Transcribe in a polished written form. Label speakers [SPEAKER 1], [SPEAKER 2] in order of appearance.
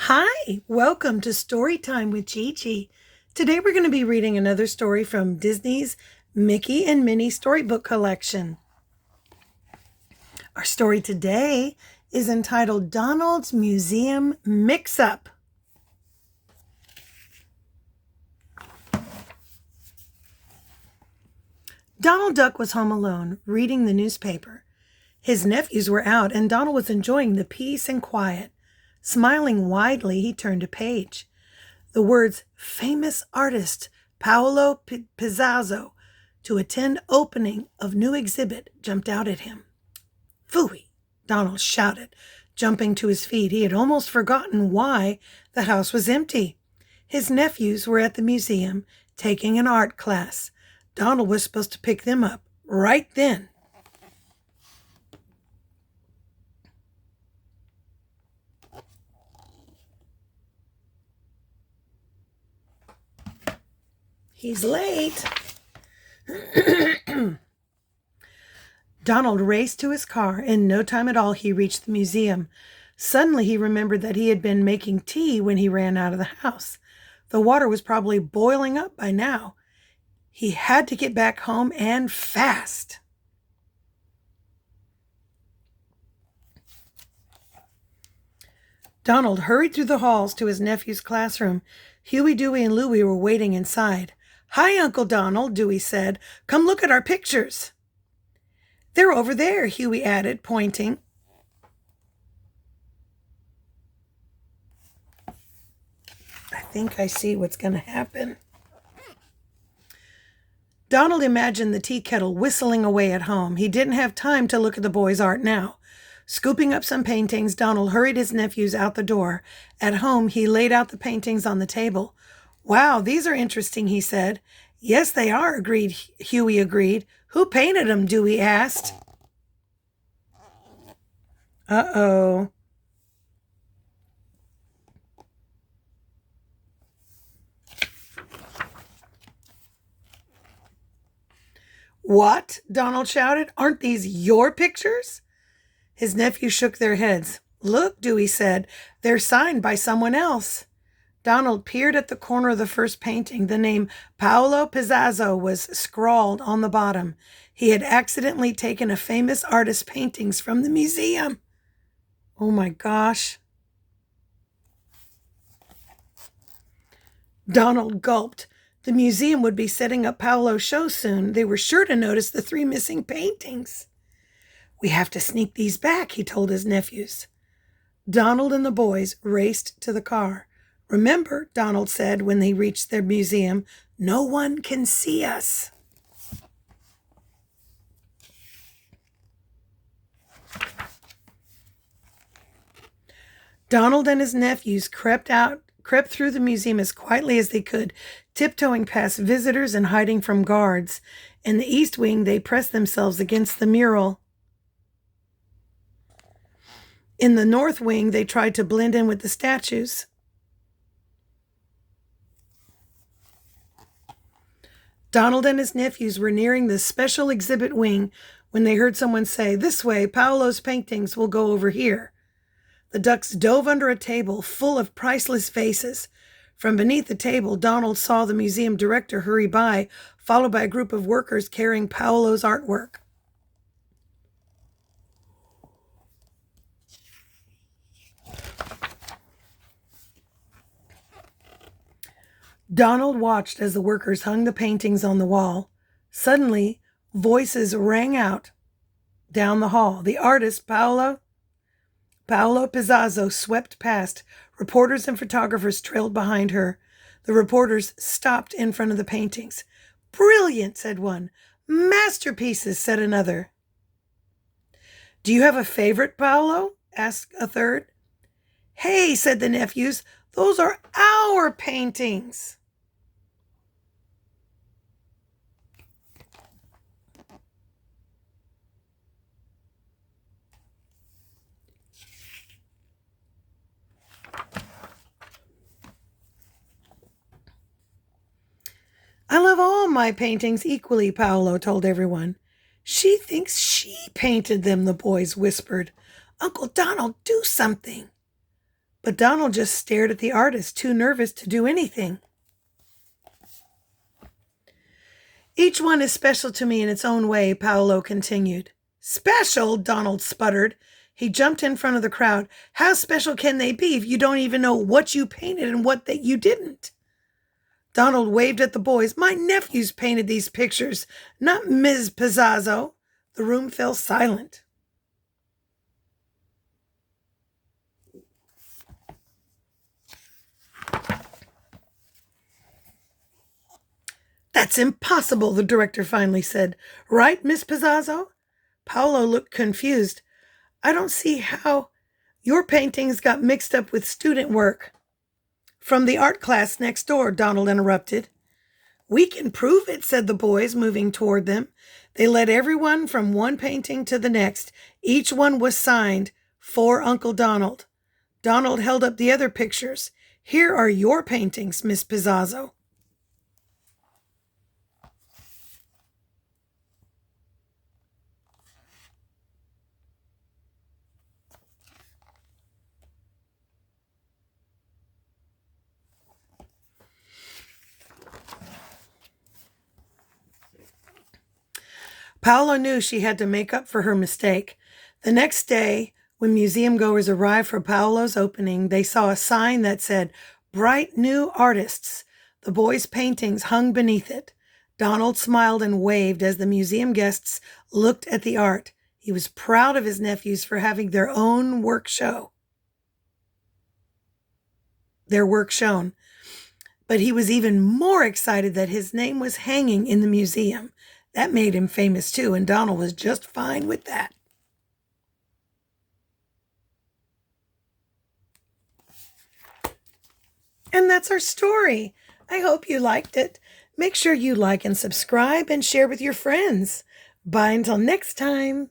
[SPEAKER 1] Hi, welcome to Story Time with Gigi. Today we're going to be reading another story from Disney's Mickey and Minnie Storybook Collection. Our story today is entitled Donald's Museum Mix-Up. Donald Duck was home alone, reading the newspaper. His nephews were out, and Donald was enjoying the peace and quiet. Smiling widely, he turned a page. The words famous artist Paolo Pizzazzo to attend opening of new exhibit jumped out at him. Phooey, Donald shouted, jumping to his feet. He had almost forgotten why the house was empty. His nephews were at the museum taking an art class. Donald was supposed to pick them up right then. He's late. Donald raced to his car. In no time at all, he reached the museum. Suddenly, he remembered that he had been making tea when he ran out of the house. The water was probably boiling up by now. He had to get back home and fast. Donald hurried through the halls to his nephew's classroom. Huey, Dewey, and Louie were waiting inside. "Hi, Uncle Donald," Dewey said. "Come look at our pictures." "They're over there," Huey added, pointing. I think I see what's going to happen. Donald imagined the tea kettle whistling away at home. He didn't have time to look at the boys' art now. Scooping up some paintings, Donald hurried his nephews out the door. At home, he laid out the paintings on the table. "Wow, these are interesting," he said. "Yes, they are," Huey agreed. "Who painted them?" Dewey asked. Uh-oh. "What?" Donald shouted. "Aren't these your pictures?" His nephews shook their heads. "Look," Dewey said. "They're signed by someone else." Donald peered at the corner of the first painting. The name Paolo Pizzazzo was scrawled on the bottom. He had accidentally taken a famous artist's paintings from the museum. Oh my gosh. Donald gulped. The museum would be setting up Paolo's show soon. They were sure to notice the 3 missing paintings. "We have to sneak these back," he told his nephews. Donald and the boys raced to the car. "Remember," Donald said when they reached their museum, "no one can see us." Donald and his nephews crept through the museum as quietly as they could, tiptoeing past visitors and hiding from guards. In the East Wing, they pressed themselves against the mural. In the North Wing, they tried to blend in with the statues. Donald and his nephews were nearing the special exhibit wing when they heard someone say, "This way, Paolo's paintings will go over here." The ducks dove under a table full of priceless vases. From beneath the table, Donald saw the museum director hurry by, followed by a group of workers carrying Paolo's artwork. Donald watched as the workers hung the paintings on the wall. Suddenly, voices rang out down the hall. The artist, Paolo Pizzazzo, swept past. Reporters and photographers trailed behind her. The reporters stopped in front of the paintings. "Brilliant," said one. "Masterpieces," said another. "Do you have a favorite, Paolo?" asked a third. "Hey," said the nephews, "those are our paintings." "I love all my paintings equally," Paolo told everyone. "She thinks she painted them," the boys whispered. "Uncle Donald, do something." But Donald just stared at the artist, too nervous to do anything. Each one is special to me in its own way, Paolo continued. Special? Donald sputtered. He jumped in front of the crowd. How special can they be if you don't even know what you painted and what that you didn't? Donald waved at the boys. My nephews painted these pictures, not Ms. Pizzazzo. The room fell silent. That's impossible, the director finally said. Right, Miss Pizzazzo? Paolo looked confused. I don't see how your paintings got mixed up with student work. From the art class next door, Donald interrupted. We can prove it, said the boys, moving toward them. They led everyone from one painting to the next. Each one was signed, for Uncle Donald. Donald held up the other pictures. Here are your paintings, Miss Pizzazzo. Paola knew she had to make up for her mistake. The next day, when museum goers arrived for Paolo's opening, they saw a sign that said, Bright New Artists. The boys' paintings hung beneath it. Donald smiled and waved as the museum guests looked at the art. He was proud of his nephews for having their work shown. But he was even more excited that his name was hanging in the museum. That made him famous too, and Donald was just fine with that. And that's our story. I hope you liked it. Make sure you like and subscribe and share with your friends. Bye until next time.